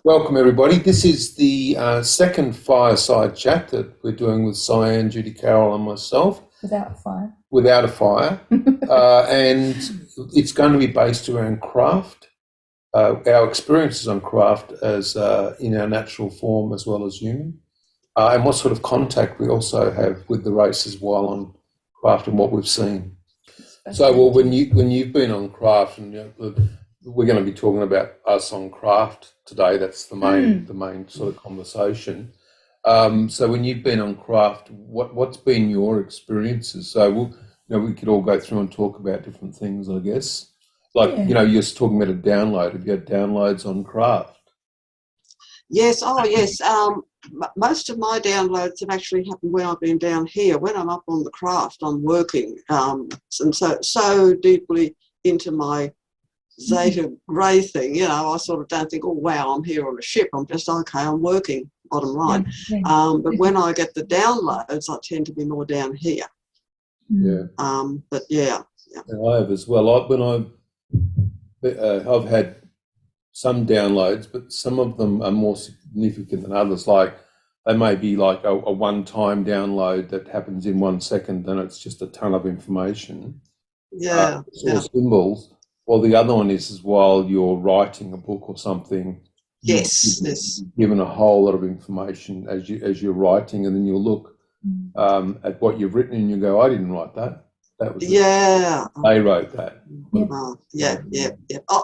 Welcome, everybody. This is the second Fireside Chat that we're doing with Cyan, Judy Carroll and myself. Without a fire. Without a fire. And it's going to be based around craft, our experiences on craft as in our natural form as well as human, and what sort of contact we also have with the races while on craft and what we've seen. So, well, when you've been on craft, and we're going to be talking about us on craft today. That's the main sort of conversation. So, when you've been on craft, what's been your experiences? So, we could all go through and talk about different things, I guess. Like, you're just talking about a download. Have you had downloads on craft? Yes. Oh, yes. Most of my downloads have actually happened when I've been down here. When I'm up on the craft, I'm working, and so deeply into my Zeta grey thing. I sort of don't think, oh wow, I'm here on a ship. I'm just okay. I'm working. Bottom line. But when I get the downloads, I tend to be more down here. Yeah. But yeah. And I have as well. I've had some downloads, but some of them are more significant than others. Like they may be like a one-time download that happens in 1 second, then it's just a ton of information. Yeah. Or symbols. Well, the other one is while you're writing a book or something. Yes. Given a whole lot of information as you're writing, and then you'll look at what you've written and you go, I didn't write that. That was they wrote that. Yeah.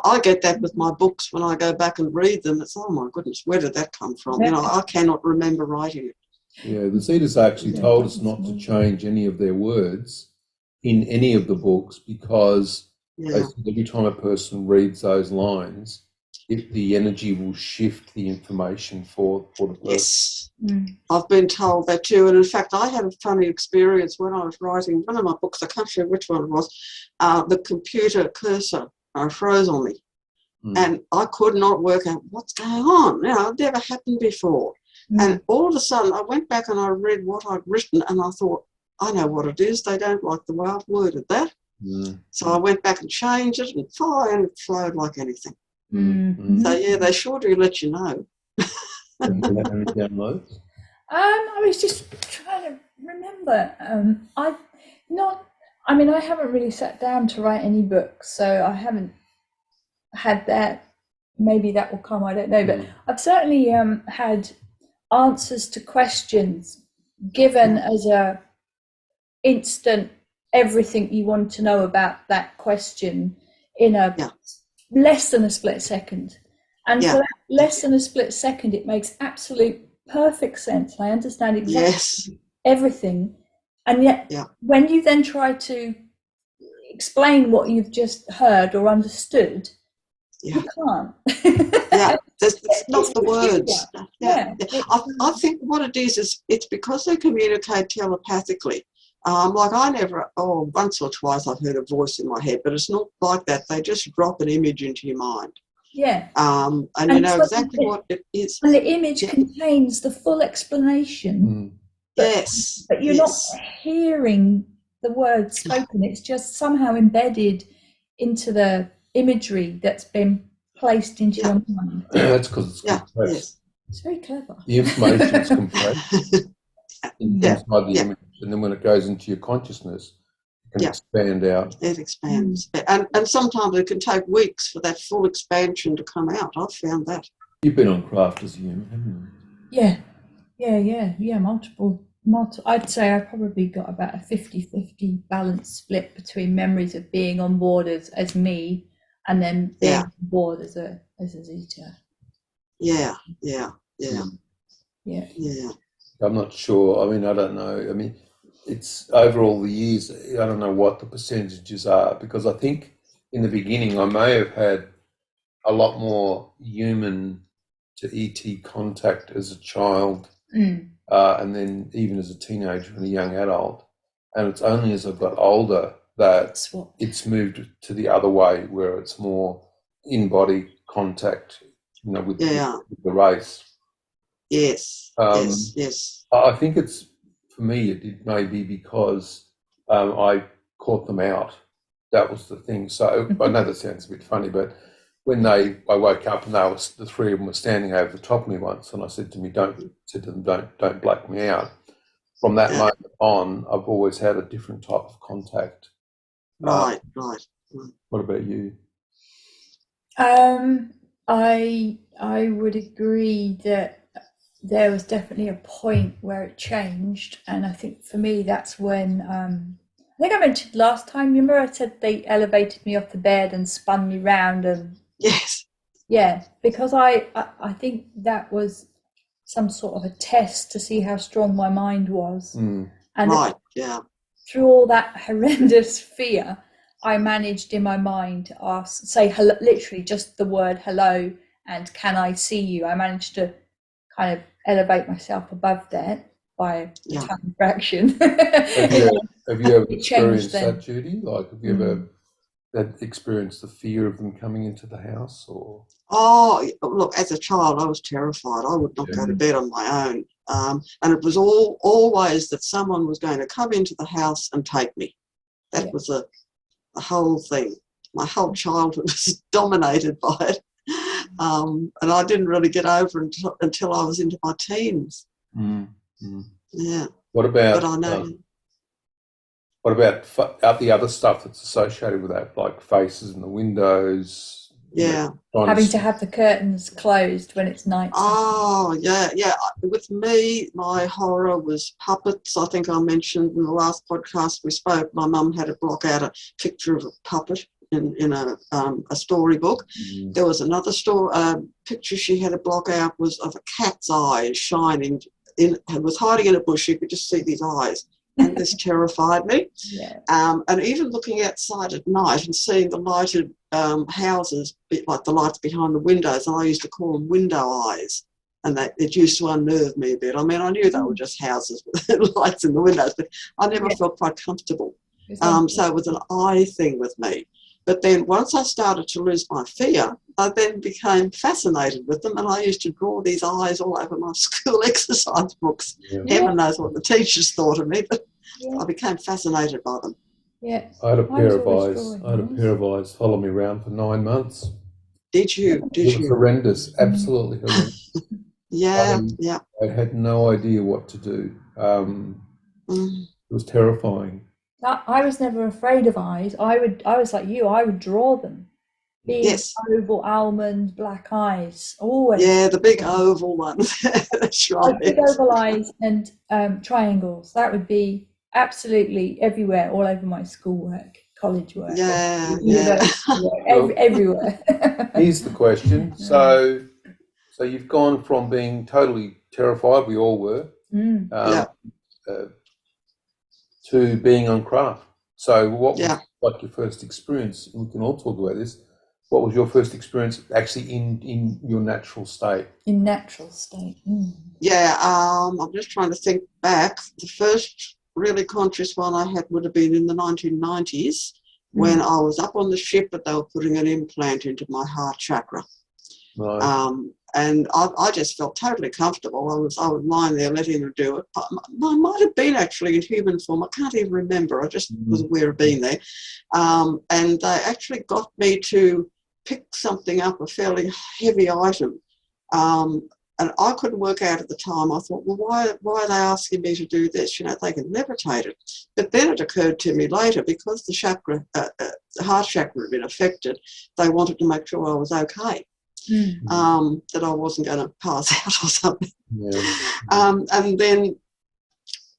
I get that with my books when I go back and read them. It's, oh my goodness, where did that come from? I cannot remember writing it. Yeah, the Zetas actually told us not to change any of their words in any of the books because they said every time a person reads those lines, the energy will shift the information for the person. Yes, I've been told that too. And in fact, I had a funny experience when I was writing one of my books. I can't remember which one it was. The computer cursor froze on me, and I could not work out what's going on. It never happened before. And all of a sudden, I went back and I read what I'd written, and I thought, I know what it is. They don't like the way I've worded that. So I went back and changed it, and it flowed like anything. So yeah, they sure do let you know. And do you have any downloads? I was just trying to remember. I haven't really sat down to write any books, so I haven't had that. Maybe that will come. I don't know, but I've certainly had answers to questions given as a instant. Everything you want to know about that question in a less than a split second. And for that less than a split second, it makes absolute perfect sense. I understand exactly everything. And yet when you then try to explain what you've just heard or understood, you can't. That's not the words. I think what it is it's because they communicate telepathically. Like once or twice I've heard a voice in my head, but it's not like that. They just drop an image into your mind. Yeah. And you know exactly what it is. And the image contains the full explanation. But you're not hearing the words spoken. It's just somehow embedded into the imagery that's been placed into your mind. That's because it's compressed. It's very clever. The information is compressed inside the image. And then when it goes into your consciousness, it can expand out. It expands. And sometimes it can take weeks for that full expansion to come out. I've found that. You've been on craft as a human, haven't you? Yeah. Multiple. I'd say I probably got about a 50-50 balance split between memories of being on board as me and then being on board as a Zeta. Yeah. I'm not sure. I mean, I don't know. I mean, it's over all the years, I don't know what the percentages are, because I think in the beginning I may have had a lot more human to ET contact as a child, and then even as a teenager and a young adult. And it's only as I've got older that it's moved to the other way, where it's more in-body contact, with the race. Yes. I think it's, for me, it may be because I caught them out. That was the thing. So I know that sounds a bit funny, but when I woke up and the three of them were standing over the top of me once, and I said to them, don't black me out. From that moment on, I've always had a different type of contact. Right. What about you? I would agree that there was definitely a point where it changed, and I think for me that's when I think I mentioned last time. Remember, I said they elevated me off the bed and spun me round, and Yes. yeah, because I think that was some sort of a test to see how strong my mind was, and through all that horrendous fear, I managed in my mind to say hello, literally just the word hello and can I see you. I managed to kind of elevate myself above that by a tiny fraction. Have you ever experienced that, Judy? Like, have you ever experienced the fear of them coming into the house? Or Look, as a child, I was terrified. I would not go to bed on my own. And it was always that someone was going to come into the house and take me. That was the whole thing. My whole childhood was dominated by it. And I didn't really get over it until I was into my teens. Yeah. What about? But I know. What about the other stuff that's associated with that, like faces in the windows? Yeah. Having to have the curtains closed when it's night. Oh, yeah. With me, my horror was puppets. I think I mentioned in the last podcast we spoke, my mum had to block out a picture of a puppet in a storybook. There was another picture she had to block out was of a cat's eyes shining. It was hiding in a bush. You could just see these eyes. And this terrified me. Yeah. And even looking outside at night and seeing the lighted houses, like the lights behind the windows, and I used to call them window eyes, and it used to unnerve me a bit. I mean, I knew they were just houses with lights in the windows, but I never felt quite comfortable. So it was an eye thing with me. But then once I started to lose my fear, I then became fascinated with them, and I used to draw these eyes all over my school exercise books. Heaven knows what the teachers thought of me, but I became fascinated by them. Yeah. I had a pair of eyes follow me around for 9 months. Did you? It was horrendous, absolutely horrendous. Yeah. I had no idea what to do. It was terrifying. I was never afraid of eyes. I was like you. I would draw them. Big oval almond black eyes. Always. Yeah, the big oval ones. That's right. Big oval eyes and triangles. That would be absolutely everywhere, all over my schoolwork, college work, university work, everywhere. Here's the question. So you've gone from being totally terrified, we all were, to being on craft. So what was like your first experience? We can all talk about this. What was your first experience actually in your natural state? In natural state. Yeah, I'm just trying to think back. The first really conscious one I had would have been in the 1990s when I was up on the ship, but they were putting an implant into my heart chakra. Right. And I just felt totally comfortable. I was lying there letting them do it. I might have been actually in human form. I can't even remember. I just was aware of being there. And they actually got me to pick something up, a fairly heavy item. And I couldn't work out at the time. I thought, well, why are they asking me to do this? You know, they can levitate it. But then it occurred to me later, because the heart chakra had been affected, they wanted to make sure I was okay. That I wasn't going to pass out or something. And then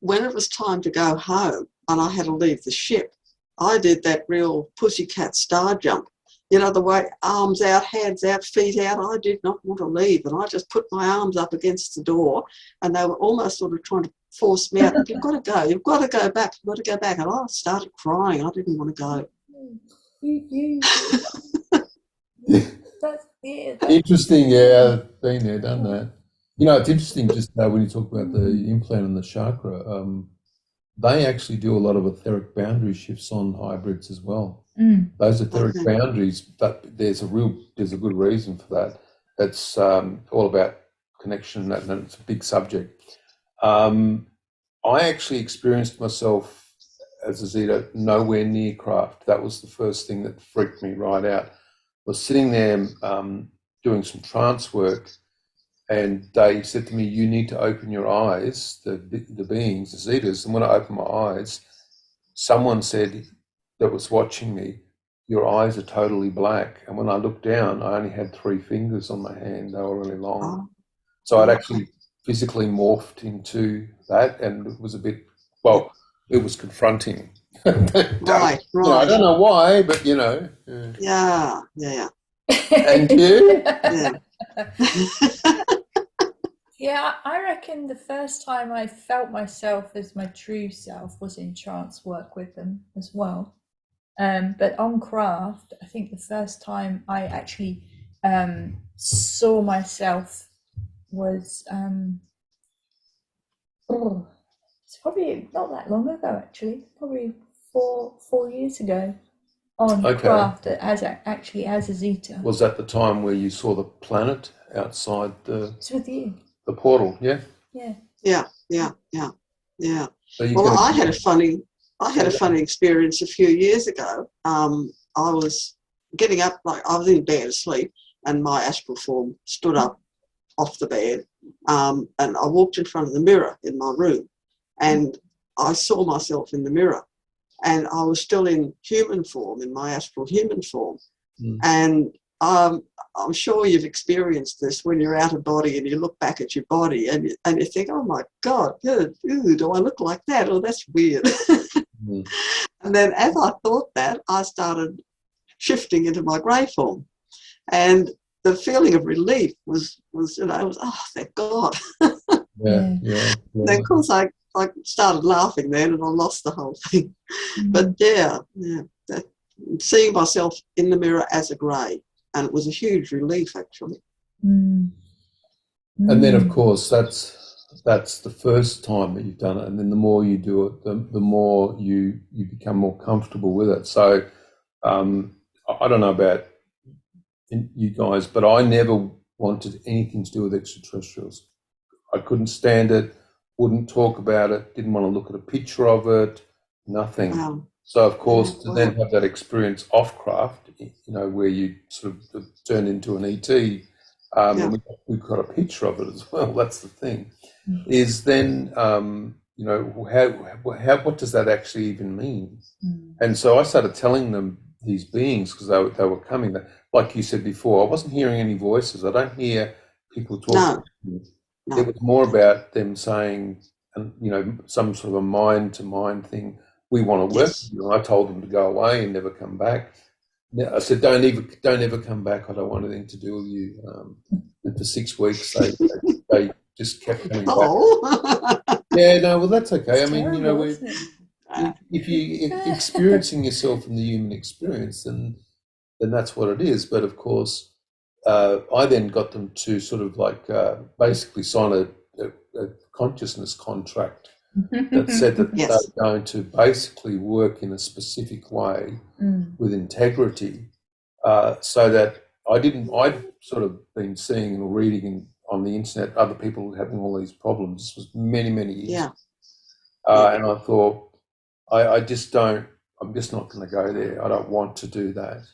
when it was time to go home and I had to leave the ship, I did that real pussycat star jump. You know, the way arms out, hands out, feet out. I did not want to leave, and I just put my arms up against the door, and they were almost sort of trying to force me out. You've got to go. You've got to go back. You've got to go back. And I started crying. I didn't want to go. That's weird. Interesting, yeah, been there, done that. You know, it's interesting just when you talk about the implant and the chakra, they actually do a lot of etheric boundary shifts on hybrids as well. Those etheric boundaries, but there's a good reason for that. It's all about connection, and it's a big subject. I actually experienced myself as a Zeta nowhere near craft. That was the first thing that freaked me right out. was sitting there doing some trance work, and they said to me, "You need to open your eyes." The beings, the Zetas, and when I opened my eyes, someone said that was watching me, "Your eyes are totally black." And when I looked down, I only had 3 fingers on my hand. They were really long. Oh, So I'd actually physically morphed into that, and it was a bit, well, it was confronting. right. I don't know why, but Yeah. And you? Yeah. Yeah, I reckon the first time I felt myself as my true self was in trance work with them as well. But on craft, I think the first time I actually saw myself was it's probably not that long ago, actually, probably four years ago on craft as a Zeta. Was that the time where you saw the planet outside It's with you. the portal? Yeah. Yeah. So Well, I had a funny experience a few years ago. I was getting up, like I was in bed asleep, and my astral form stood up off the bed, and I walked in front of the mirror in my room, and I saw myself in the mirror, and I was still in human form, in my astral human form. And I'm sure you've experienced this when you're out of body and you look back at your body and you think, oh my God, ew, do I look like that? Oh, that's weird. And then as I thought that, I started shifting into my grey form. And the feeling of relief was oh, thank God. Yeah. Then, of course, I started laughing then and I lost the whole thing. But seeing myself in the mirror as a grey, and it was a huge relief, actually. And then, of course, that's the first time that you've done it, and then the more you do it, the more you become more comfortable with it. So I don't know about you guys, but I never wanted anything to do with extraterrestrials. I couldn't stand it, wouldn't talk about it, didn't want to look at a picture of it, nothing. Wow. So, of course, to then have that experience off craft, where you sort of turn into an ET, and we've got a picture of it as well, that's the thing, is then, what does that actually even mean? And so I started telling them, these beings, because they were coming, like you said before, I wasn't hearing any voices. I don't hear people talking. No. It was more about them saying, some sort of a mind-to-mind thing. We want to work with you. And I told them to go away and never come back. I said, don't ever come back. I don't want anything to do with you. And for 6 weeks, they just kept coming back. Yeah, no, well, that's okay. It's terrible, if you're experiencing yourself in the human experience, then that's what it is. But of course, I then got them to sort of like basically sign a consciousness contract that said that they were going to basically work in a specific way with integrity, so that I'd sort of been seeing and reading on the internet other people having all these problems. This was many, many years ago. And I thought, I'm just not going to go there. I don't want to do that.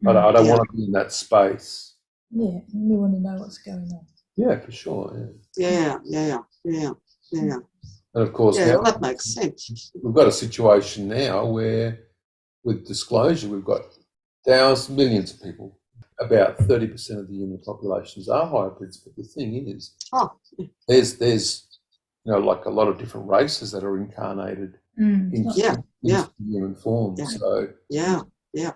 I don't want to be in that space. Yeah, you want to know what's going on. Yeah, for sure. Yeah. And of course, now, that makes sense. We've got a situation now where, with disclosure, we've got millions of people. About 30% of the human populations are hybrids. But the thing is, there's like a lot of different races that are incarnated into human form. So yeah. So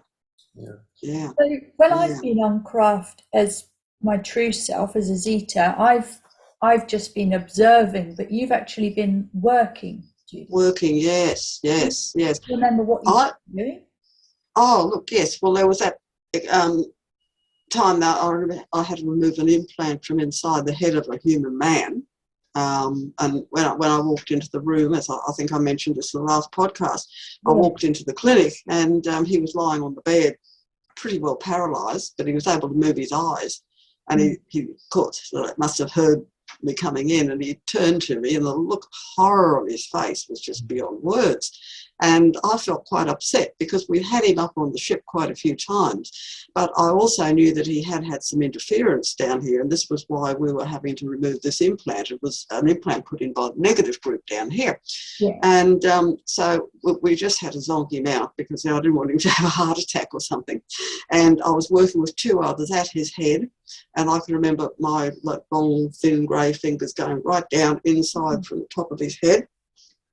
when I've been on craft as my true self, as a Zeta, I've just been observing, but you've actually been working, Judy. Working, yes. Do you remember what you were doing? Oh, look, yes. Well, there was that time that I had to remove an implant from inside the head of a human man. And when I walked into the room, as I think I mentioned this in the last podcast, I walked into the clinic and he was lying on the bed, pretty well paralysed, but he was able to move his eyes. And he of course, must have heard me coming in, and he turned to me, and the horror on his face was just beyond words. And I felt quite upset because we'd had him up on the ship quite a few times. But I also knew that he had had some interference down here, and this was why we were having to remove this implant. It was an implant put in by the negative group down here. Yeah. And so we just had to zonk him out because I didn't want him to have a heart attack or something. And I was working with two others at his head, and I can remember my long, thin grey fingers going right down inside from the top of his head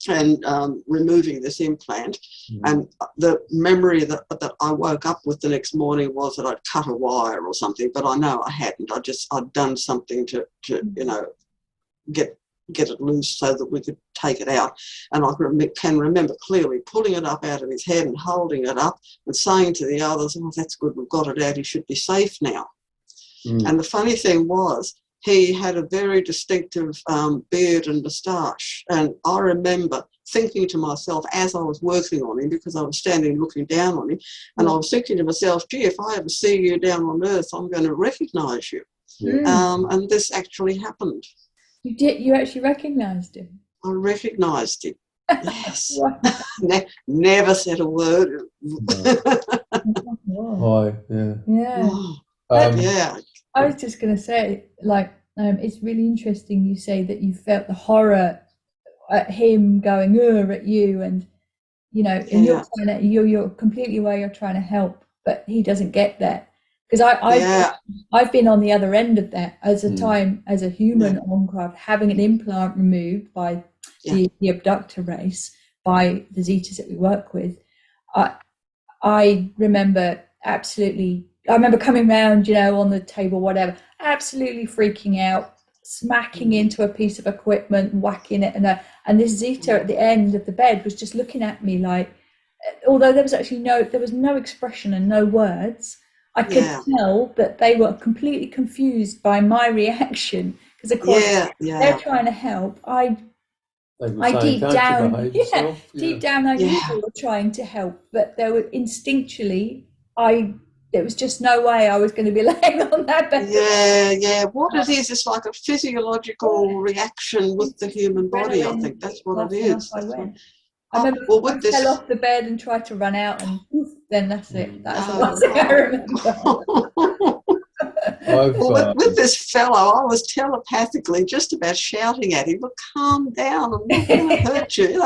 and removing this implant. And the memory that I woke up with the next morning was that I'd cut a wire or something, but I know I hadn't. I'd done something to get it loose so that we could take it out. And I can remember clearly pulling it up out of his head and holding it up and saying to the others, "Oh, that's good, we've got it out, he should be safe now." And the funny thing was, he had a very distinctive beard and moustache. And I remember thinking to myself as I was working on him, because I was standing looking down on him, and I was thinking to myself, gee, if I ever see you down on Earth, I'm going to recognise you. And this actually happened. You did? You actually recognised him? I recognised him. Yes. Wow. Never said a word. Hi, yeah. Yeah. Yeah. I was just going to say, it's really interesting you say that you felt the horror at him going at you, and and you're completely aware you're trying to help, but he doesn't get that. Because I've been on the other end of that as a human on craft, having an implant removed by the abductor race, by the Zetas that we work with. I remember coming round, on the table, whatever, absolutely freaking out, smacking into a piece of equipment, whacking it, and this Zeta at the end of the bed was just looking at me like, although there was no expression and no words, I could tell that they were completely confused by my reaction, because of course they're trying to help. I deep down I knew they were trying to help, but they were instinctually, there was just no way I was going to be laying on that bed. Yeah. What it is, it's like a physiological reaction with the human body. I think that's what it is. I remember I fell off the bed and tried to run out, and then that's it. That's the last thing I remember. With this fellow, I was telepathically just about shouting at him, "But calm down, I'm not going to hurt you.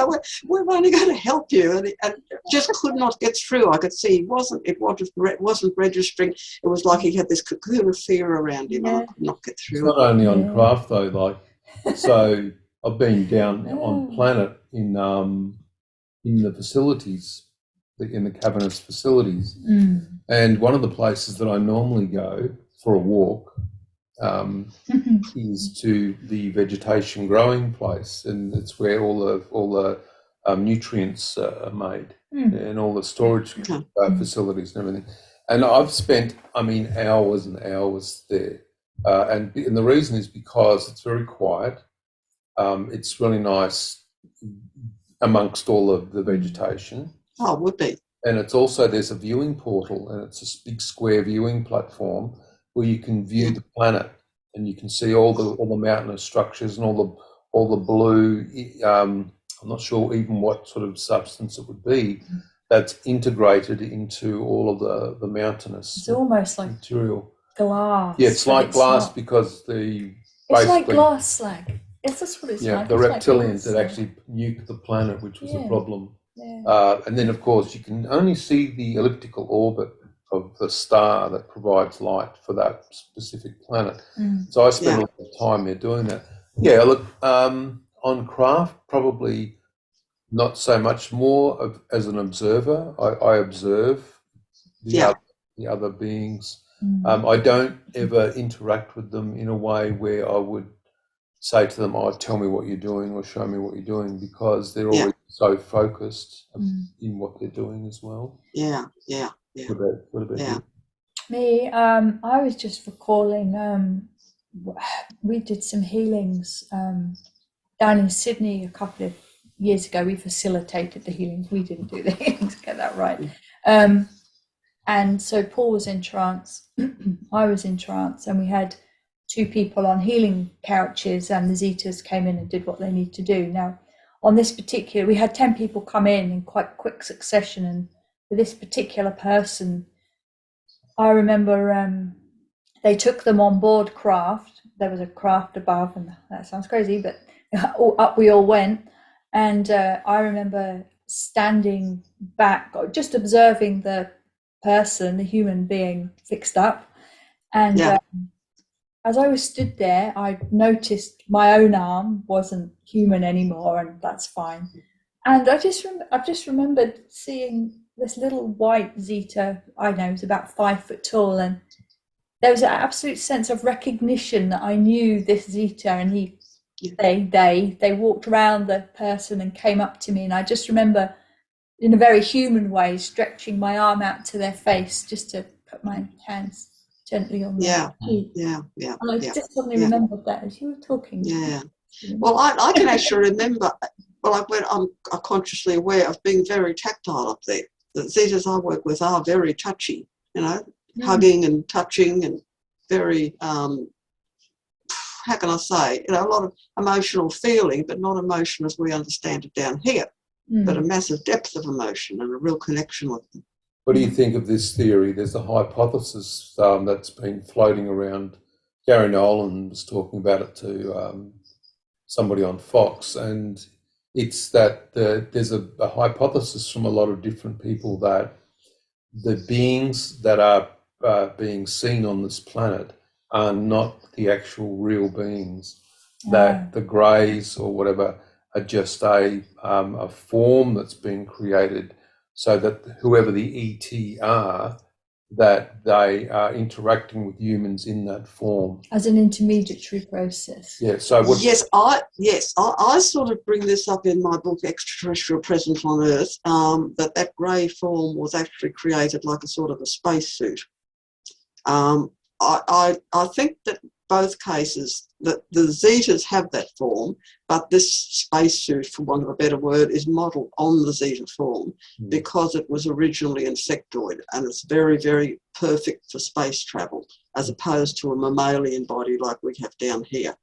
We're only going to help you." And just could not get through. I could see it wasn't registering. It was like he had this cocoon of fear around him, and I could not get through. It's not only on craft though. So I've been down on planet in the facilities, in the cabinets facilities, and one of the places that I normally go for a walk is to the vegetation growing place, and it's where all the nutrients are made, and all the storage facilities and everything. And I've spent, hours and hours there, and the reason is because it's very quiet. It's really nice amongst all of the vegetation. Oh, it would be. And it's also, there's a viewing portal, and it's a big square viewing platform where you can view the planet, and you can see all the mountainous structures and all the blue. I'm not sure even what sort of substance it would be that's integrated into all of the mountainous. It's almost like material. Glass. Yeah, it's like glass because it's like glass slag. Yes, that's what it's like. The reptilians that actually nuked the planet, which was a problem. Yeah. And then, of course, you can only see the elliptical orbit of the star that provides light for that specific planet. So I spent a lot of time there doing that. Yeah, look, on craft, probably not so much more as an observer. I observe the other beings. I don't ever interact with them in a way where I would say to them, tell me what you're doing or show me what you're doing, because they're always so focused in what they're doing as well. Yeah. What about you? Me, I was just recalling, we did some healings down in Sydney a couple of years ago. We facilitated the healings. We didn't do the healings, get that right. And so Paul was in trance, I was in trance, and we had 2 people on healing couches, and the Zetas came in and did what they need to do. Now, on this particular, we had 10 people come in quite quick succession, and for this particular person, I remember they took them on board craft. There was a craft above, and that sounds crazy, but up we all went. And I remember standing back, just observing the person, the human being fixed up. And as I was stood there, I noticed my own arm wasn't human anymore, and that's fine. And I just remembered seeing this little white Zeta. I know it was about 5 foot tall, and there was an absolute sense of recognition that I knew this Zeta, and they walked around the person and came up to me, and I just remember, in a very human way, stretching my arm out to their face just to put my hands gently on their cheek. And I just suddenly remembered that as you were talking. Well, I can actually remember. Well, I'm consciously aware of being very tactile up there. The Zetas I work with are very touchy, hugging and touching, and very, how can I say, a lot of emotional feeling, but not emotion as we understand it down here, but a massive depth of emotion and a real connection with them. What do you think of this theory? There's a hypothesis that's been floating around. Gary Nolan was talking about it to somebody on Fox, and it's that there's a hypothesis from a lot of different people that the beings that are being seen on this planet are not the actual real beings, that the greys or whatever are just a form that's been created so that whoever the ET are, that they are interacting with humans in that form as an intermediary process. Yeah. So I sort of bring this up in my book, Extraterrestrial Presence on Earth. That grey form was actually created like a sort of a spacesuit. I think that both cases that the Zetas have that form, but this spacesuit, for want of a better word, is modelled on the Zeta form because it was originally insectoid, and it's very, very perfect for space travel as opposed to a mammalian body like we have down here.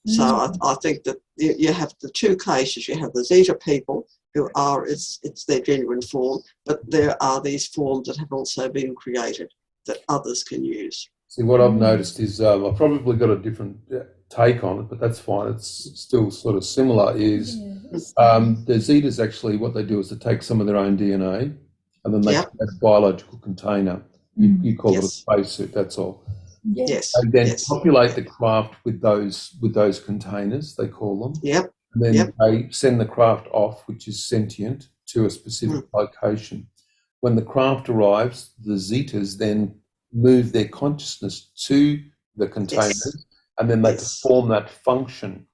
So I think that you have the two cases. You have the Zeta people who are, it's their genuine form, but there are these forms that have also been created that others can use. See, what I've noticed is I've probably got a different take on it, but that's fine. It's still sort of similar, is the Zetas actually, what they do is they take some of their own DNA and then they create a biological container. You call it a spacesuit, that's all. Yes. And then populate the craft with those containers, they call them. And then they send the craft off, which is sentient, to a specific location. When the craft arrives, the Zetas then move their consciousness to the containers and then they perform that function.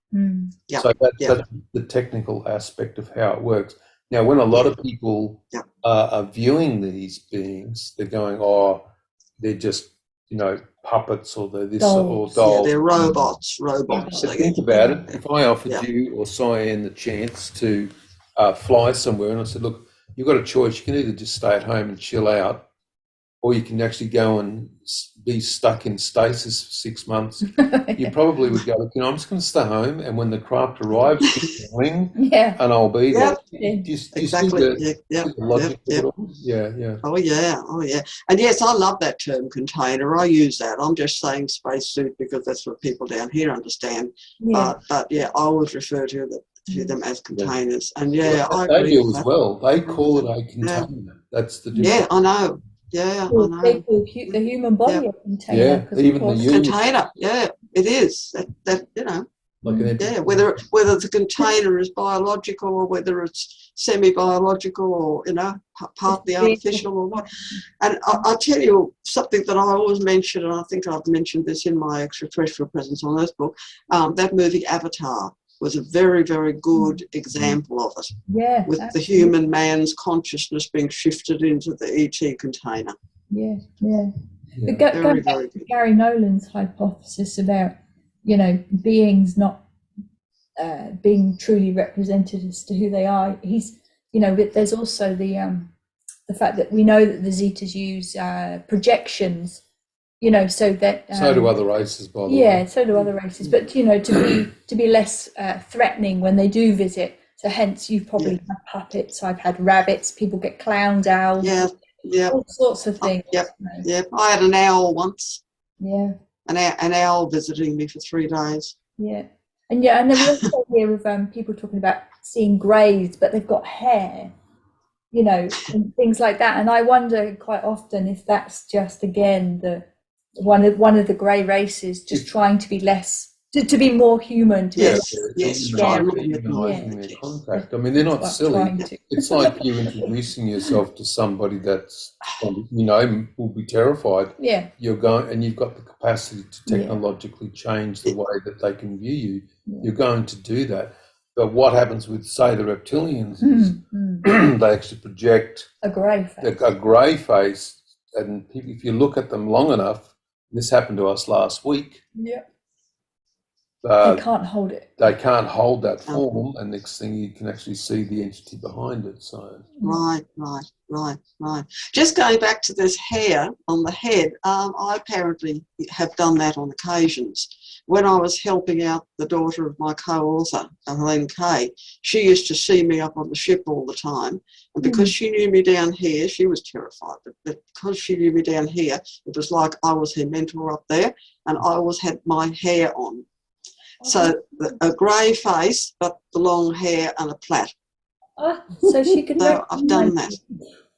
So that's the technical aspect of how it works. Now, when a lot of people are viewing these beings, they're going, oh, they're just, puppets, or they're this or dolls. Yeah, they're robots. So think about it. If I offered you or Cyan the chance to fly somewhere, and I said, look, you've got a choice. You can either just stay at home and chill out, or you can actually go and be stuck in stasis for 6 months. You probably would go, I'm just going to stay home, and when the craft arrives, you can ring, and I'll be there. Exactly. Logic of it all? Yeah. Oh, yeah. And yes, I love that term container. I use that. I'm just saying spacesuit because that's what people down here understand. But I always refer to them as containers. And I they agree do with as that. well. They call it a container. That's the difference. Yeah, I know. Yeah, I know. They call the human body a container. Yeah, even the human container. Yeah, it is. That like an empty whether the container is biological or whether it's semi-biological or partly artificial or what. And I'll tell you something that I always mention, and I think I've mentioned this in my Extraterrestrial Presence on Earth book. That movie Avatar was a very, very good example of it. Yeah, with the human man's consciousness being shifted into the ET container. Yeah. Very, Going back very to good. Gary Nolan's hypothesis about, beings not being truly represented as to who they are. He's, but there's also the fact that we know that the Zetas use projections. So that so do other races, by the way. Yeah, so do other races. But to be less threatening when they do visit. So hence you've probably had puppets. I've had rabbits. People get clowns, owls, all sorts of things. Yep. I had an owl once. Yeah. An owl visiting me for 3 days. Yeah. And and then we also hear of people talking about seeing greys, but they've got hair, and things like that. And I wonder quite often if that's just, again, one of the grey races just trying to be less, to be more human. Yes. Humanising their contact. I mean, they're not silly. It's like you introducing yourself to somebody that's, will be terrified. Yeah. You've got the capacity to technologically change the way that they can view you. Yeah. You're going to do that. But what happens with, say, the reptilians is they actually project a grey face, and if you look at them long enough, this happened to us last week. Yeah. They can't hold it. They can't hold that form, and next thing you can actually see the entity behind it. So right. Just going back to this hair on the head, I apparently have done that on occasions. When I was helping out the daughter of my co-author, Helene Kay, she used to see me up on the ship all the time, and because she knew me down here, she was terrified. But because she knew me down here, it was like I was her mentor up there, and I always had my hair on. So a grey face, but the long hair and a plait. So she could. So I've done that.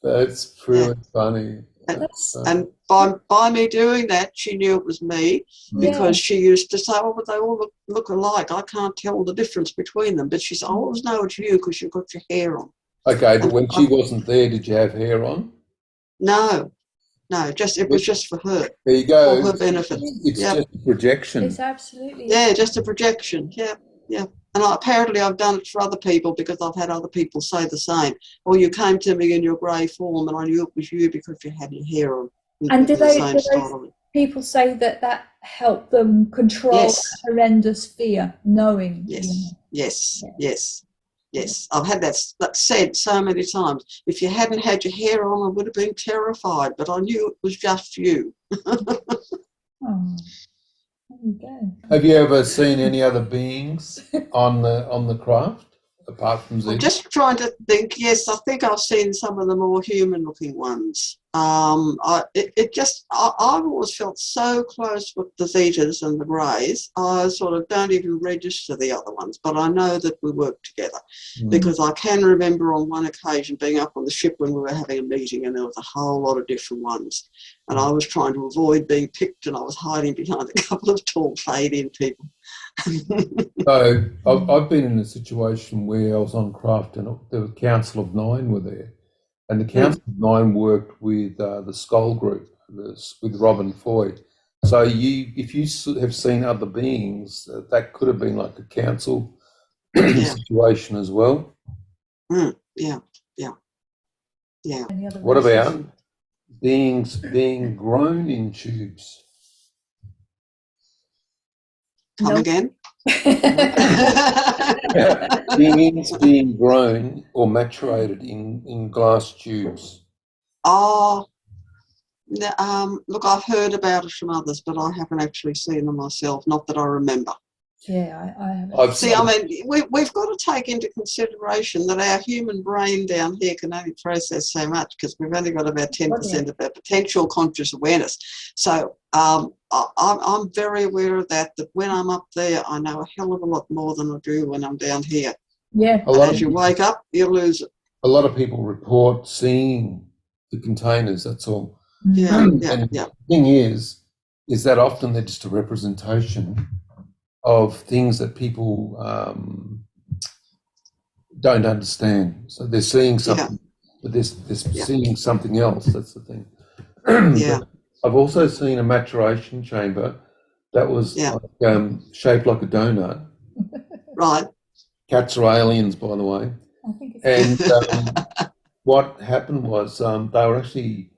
That's really funny. And by me doing that, she knew it was me, because she used to say, "Oh, but they all look alike. I can't tell the difference between them." But she said, "I always know it's you because you've got your hair on." Okay, but when she wasn't there, did you have hair on? No, it was just for her. There you go. For her benefit. It's just a projection. It's absolutely. Yeah, just a projection. Yeah. And apparently I've done it for other people, because I've had other people say the same. Well, you came to me in your grey form, and I knew it was you because you had your hair on. And do those people say that helped them control that horrendous fear, knowing? Yes. I've had that said so many times. If you hadn't had your hair on, I would have been terrified, but I knew it was just you. Have you ever seen any other beings on the craft apart from Zeta? I'm just trying to think. Yes, I think I've seen some of the more human-looking ones. I've always felt so close with the Zetas and the Greys. I sort of don't even register the other ones, but I know that we work together, because I can remember on one occasion being up on the ship when we were having a meeting, and there was a whole lot of different ones, and I was trying to avoid being picked, and I was hiding behind a couple of tall fade-in people. So I've been in a situation where I was on craft, and the Council of Nine were there. And the Council of Nine worked with the Skull Group, with Robin Foy. So if you have seen other beings, that could have been like a council situation as well. Yeah. What about beings being grown in tubes? Come again? Beings being grown or maturated in glass tubes. Look, I've heard about it from others, but I haven't actually seen them myself, not that I remember. Yeah, I haven't. I mean, we've got to take into consideration that our human brain down here can only process so much, because we've only got about 10% of our potential conscious awareness. So I'm very aware of that when I'm up there, I know a hell of a lot more than I do when I'm down here. Yeah. As you wake up, you lose it. A lot of people report seeing the containers, that's all. The thing is that often they're just a representation of things that people don't understand. So they're seeing something, but they're seeing something else. That's the thing. I've also seen a maturation chamber that was shaped like a donut. Right. Cats are aliens, by the way. And what happened was they were actually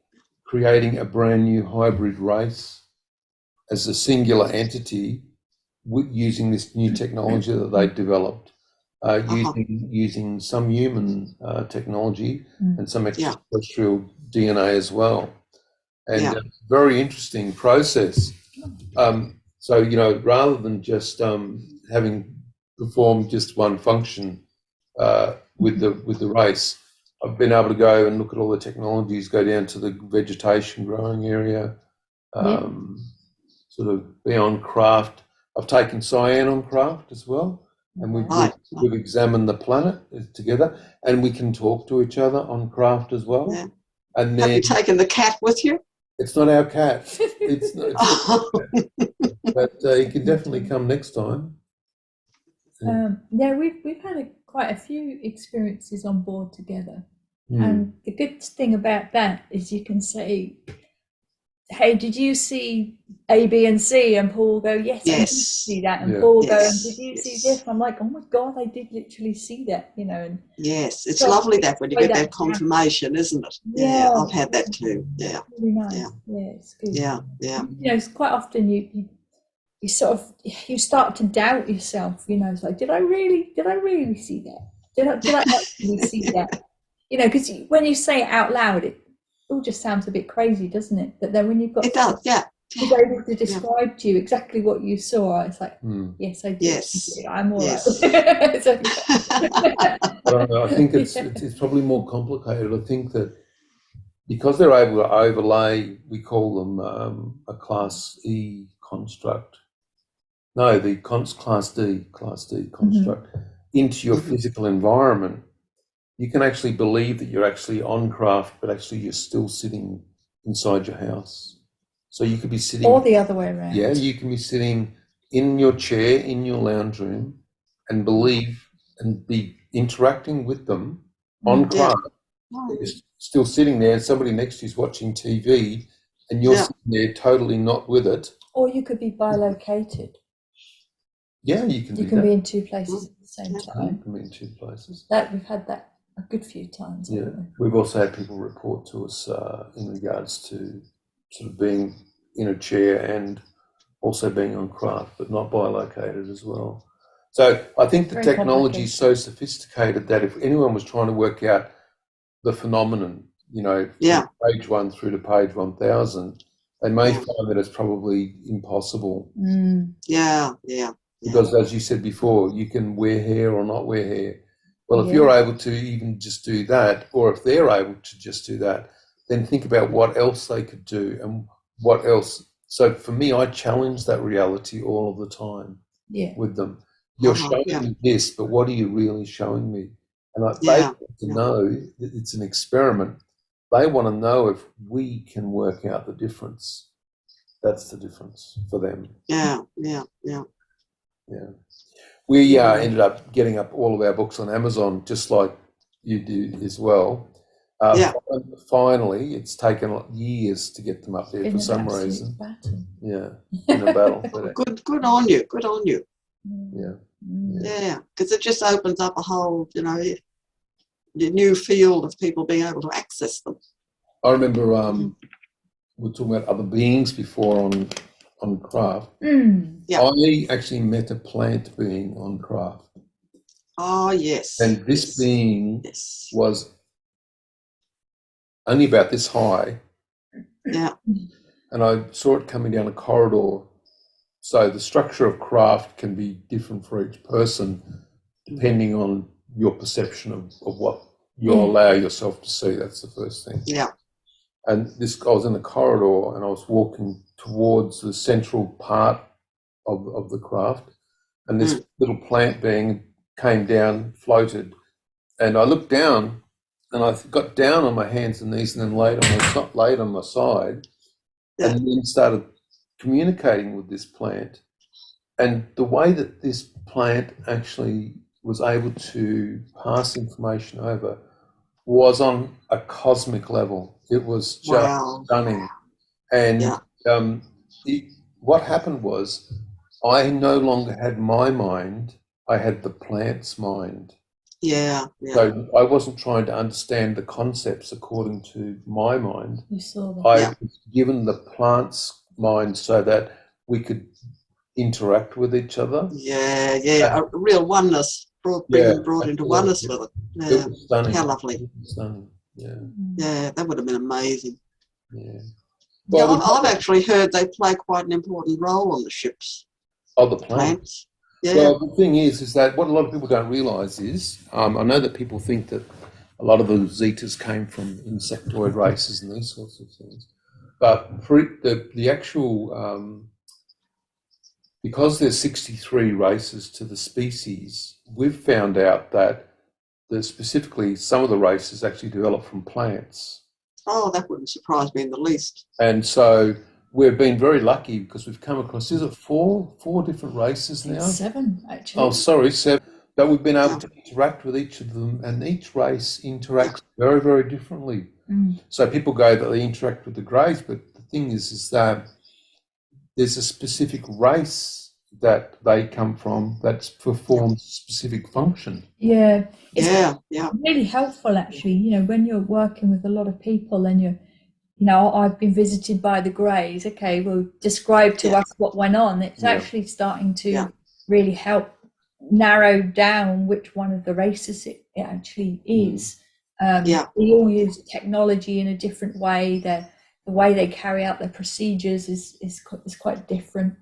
creating a brand new hybrid race as a singular entity, using this new technology that they developed, using some human technology and some extraterrestrial DNA as well. And very interesting process. So, rather than just having performed just one function, with the race. I've been able to go and look at all the technologies, go down to the vegetation growing area, sort of be on craft. I've taken Cyan on craft as well, and we've examined the planet together, and we can talk to each other on craft as well. Yeah. And Have you taken the cat with you? It's not our cat. It's not but he can definitely come next time. Yeah, we've had quite a few experiences on board together, and the good thing about that is you can say, "Hey, did you see A, B, and C?" And Paul will go, "Yes, I did see that." And Paul will go, "And did you see this?" I'm like, "Oh my God, I did literally see that," you know. And yes, it's lovely that when you get that confirmation, isn't it? Yeah, I've had that too. Yeah, really nice. Yeah, it's good. Yeah. You know, it's quite often you sort of start to doubt yourself. You know, it's like, did I really see that? Did I actually see that? You know, because when you say it out loud, it all just sounds a bit crazy, doesn't it? But then when you've got who's able to describe to you exactly what you saw, it's like, yes, I did. Yes, I'm all right. I think it's probably more complicated. I think that because they're able to overlay, we call them a Class E construct. No, the Class D construct into your physical environment. You can actually believe that you're actually on craft, but actually you're still sitting inside your house. So you could be sitting, or the other way around. Yeah, you can be sitting in your chair in your lounge room and believe and be interacting with them on craft. You're still sitting there, and somebody next to you is watching TV, and you're sitting there totally not with it. Or you could be bilocated. Yeah, you can. You can be in two places at the same time. You can be in two places. We've had that a good few times. Yeah, we've also had people report to us in regards to sort of being in a chair and also being on craft, but not bilocated as well. So I think the technology is so sophisticated that if anyone was trying to work out the phenomenon, you know, page 1 through to page 1000, they may find that it's probably impossible. Because as you said before, you can wear hair or not wear hair. Well, if you're able to even just do that, or if they're able to just do that, then think about what else they could do and what else. So for me, I challenge that reality all of the time with them. You're showing me this, but what are you really showing me? And they want to know that it's an experiment. They want to know if we can work out the difference. That's the difference for them. Yeah. We ended up getting up all of our books on Amazon, just like you do as well. Finally, it's taken years to get them up there for some reason. Yeah, in a battle. Good on you. Good on you. Yeah, because it just opens up a whole, you know, new field of people being able to access them. I remember we were talking about other beings before on craft. I actually met a plant being on craft. Oh, yes. And this being was only about this high. Yeah. And I saw it coming down a corridor. So the structure of craft can be different for each person, depending on your perception of what you allow yourself to see. That's the first thing. Yeah. And I was in the corridor and I was walking towards the central part of the craft, and this little plant being came down, floated, and I looked down and I got down on my hands and knees and then laid on my side and then started communicating with this plant. And the way that this plant actually was able to pass information over was on a cosmic level. It was just stunning. And what happened was I no longer had my mind, I had the plant's mind. So I wasn't trying to understand the concepts according to my mind. You saw them. I was given the plant's mind so that we could interact with each other. A real oneness being brought into oneness with it. It was stunning. How lovely. It was stunning. That would have been amazing. Well, I've actually heard they play quite an important role on the ships. Oh, the plants. Yeah. Well, the thing is that what a lot of people don't realise is, I know that people think that a lot of the Zetas came from insectoid races and these sorts of things, but the actual because there's 63 races to the species, we've found out that specifically some of the races actually developed from plants. Oh, that wouldn't surprise me in the least. And so we've been very lucky because we've come across, is it four different races now? 7, actually. Oh, sorry, 7. But we've been able to interact with each of them, and each race interacts very, very differently. So people go that they interact with the greys, but the thing is that there's a specific race that they come from that performs a specific function. Yeah. Yeah. Really helpful, actually, you know, when you're working with a lot of people and you're, you know, I've been visited by the greys. Okay, well, describe to us what went on. It's actually starting to really help narrow down which one of the races it actually is. They all use technology in a different way. The way they carry out their procedures is quite different.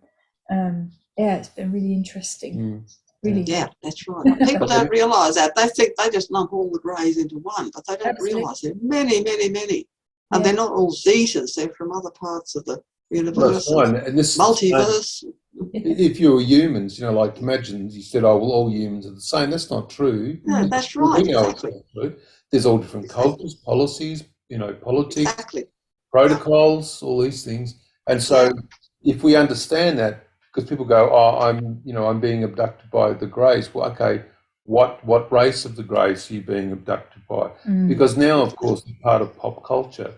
It's been really interesting. Really. Yeah, that's right. People don't realise that. They think they just lump all the greys into one, but they don't realise there are many, many, many. And they're not all Zetas, they're from other parts of the universe. Well, and this multiverse. If you were humans, you know, like imagine you said, oh, well, all humans are the same. That's not true. No, that's right. We know it's not true. There's all different cultures, policies, you know, politics, protocols, all these things. And so if we understand that, because people go, oh, I'm being abducted by the greys. Well, okay, what race of the greys are you being abducted by? Because now, of course, they're part of pop culture,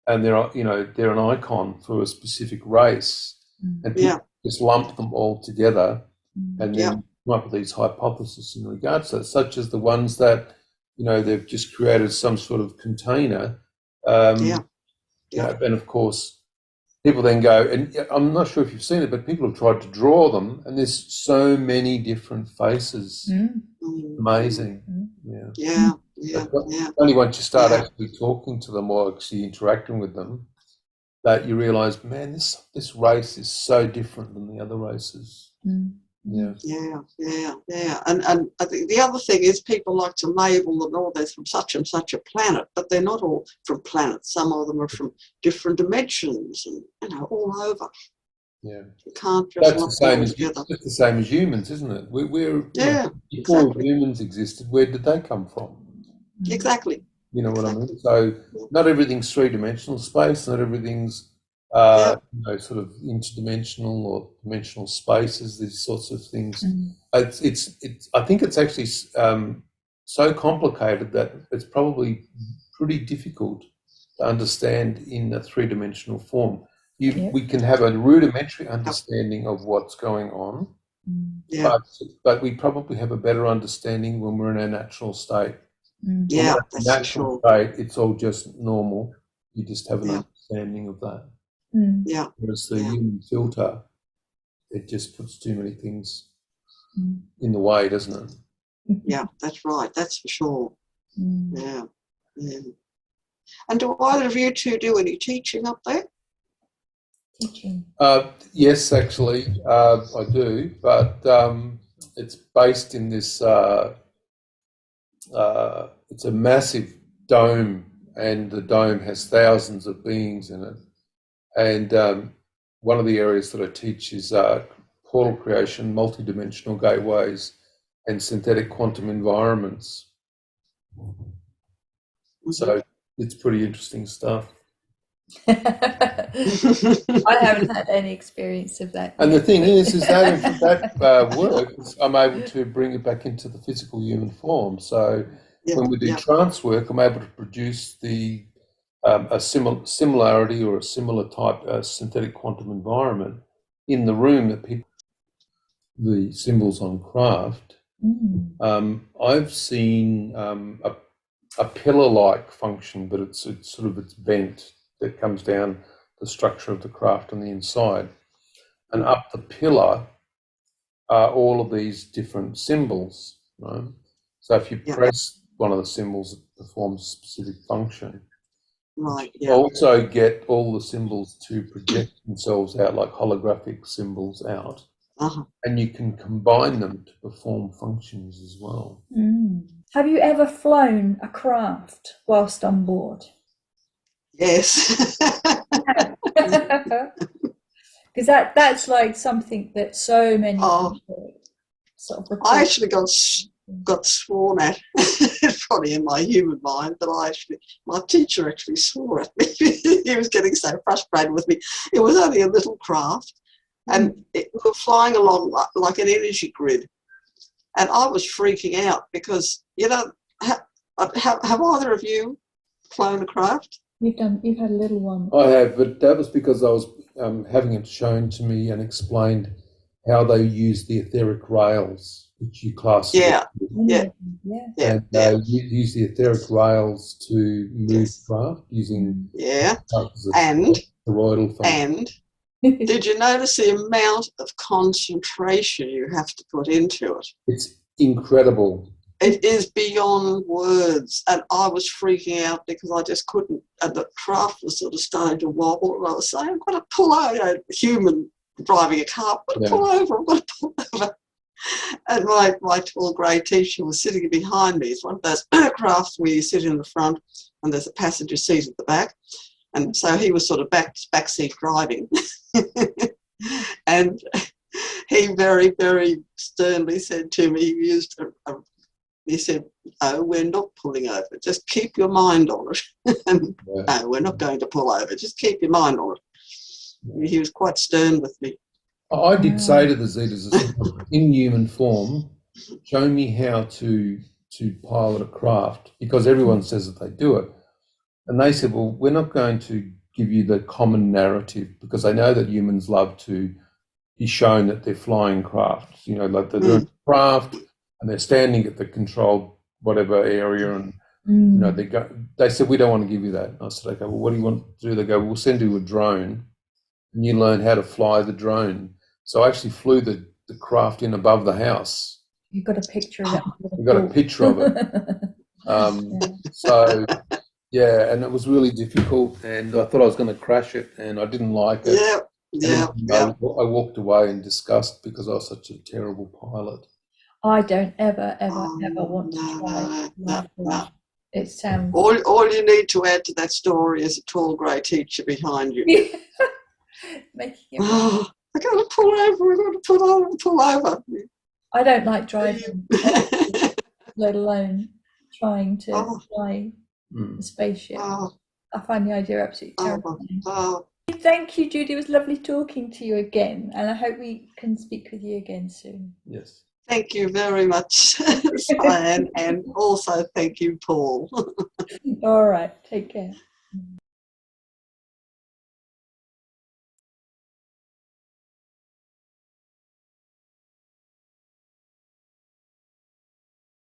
and they're an icon for a specific race, and people just lump them all together, and then come up with these hypotheses in regards to it, such as the ones that, you know, they've just created some sort of container. You know, and of course, people then go, and I'm not sure if you've seen it, but people have tried to draw them, and there's so many different faces. Amazing. Only once you start actually talking to them or actually interacting with them, that you realise, man, this race is so different than the other races. And I think the other thing is people like to label them, oh, they're from such and such a planet, but they're not all from planets. Some of them are from different dimensions and, you know, all over. Yeah. You can't just lump them all together. It's the same as humans, isn't it? Before humans existed, where did they come from? Exactly. You know what I mean? So not everything's three-dimensional space, not everything's you know, sort of interdimensional or dimensional spaces, these sorts of things. It's I think it's actually so complicated that it's probably pretty difficult to understand in a three-dimensional form. We can have a rudimentary understanding of what's going on, but we probably have a better understanding when we're in our natural state. That's natural state, it's all just normal. You just have an understanding of that. Whereas the human filter, it just puts too many things in the way, doesn't it? Yeah, that's right. That's for sure. Yeah. And do either of you two do any teaching up there? Teaching? Yes, actually, I do, but it's based in this. It's a massive dome, and the dome has thousands of beings in it. And one of the areas that I teach is portal creation, multidimensional gateways, and synthetic quantum environments. So it's pretty interesting stuff. I haven't had any experience of that. And the thing is that work, I'm able to bring it back into the physical human form. So when we do trance work, I'm able to produce a similarity or a similar type synthetic quantum environment in the room that people, the symbols on craft. I've seen a pillar-like function, but it's bent, that comes down the structure of the craft on the inside, and up the pillar are all of these different symbols, right? So if you press one of the symbols, it performs a specific function. Right. You also get all the symbols to project themselves out like holographic symbols out. and you can combine them to perform functions as well. Have you ever flown a craft whilst on board? Yes. Because that's like something that so many people sort of report. I actually got sworn at. It's probably in my human mind, but my teacher actually swore at me. He was getting so frustrated with me. It was only a little craft, and we were flying along like an energy grid, and I was freaking out because, you know, have either of you flown a craft? You've had a little one. I have, but that was because I was having it shown to me and explained how they use the etheric rails, which you class. Yeah. And they use the etheric rails to move craft using and toroidal function. And did you notice the amount of concentration you have to put into it? It's incredible. It is beyond words, and I was freaking out because I just couldn't, and the craft was sort of starting to wobble, and I was saying, I've got to pull over, a human driving a car, I've got to pull over, I've got to pull over. And my tall grey teacher was sitting behind me. It's one of those crafts where you sit in the front and there's a passenger seat at the back. And so he was sort of backseat driving. And he very, very sternly said to me, he said, "Oh, we're not pulling over. Just keep your mind on it." And, "No, we're not going to pull over. Just keep your mind on it." He was quite stern with me. I did say to the Zetas, in human form, show me how to pilot a craft, because everyone says that they do it. And they said, well, we're not going to give you the common narrative, because they know that humans love to be shown that they're flying crafts, you know, like they're doing craft and they're standing at the controlled whatever area, and you know, they said, we don't want to give you that. And I said, okay, well, what do you want to do? They go, we'll send you a drone and you learn how to fly the drone. So I actually flew the craft in above the house. You've got a picture of it. We've got a picture of it. So, yeah, and it was really difficult, and I thought I was going to crash it, and I didn't like it. I walked away in disgust because I was such a terrible pilot. I don't ever want to try. No. It sounds... All you need to add to that story is a tall grey teacher behind you. Making it... I got to pull over, we've got to pull over. I don't like driving, let alone trying to fly a spaceship. I find the idea absolutely terrifying. Thank you, Judy. It was lovely talking to you again, and I hope we can speak with you again soon. Yes. Thank you very much, Cyan, and also thank you, Paul. All right, take care.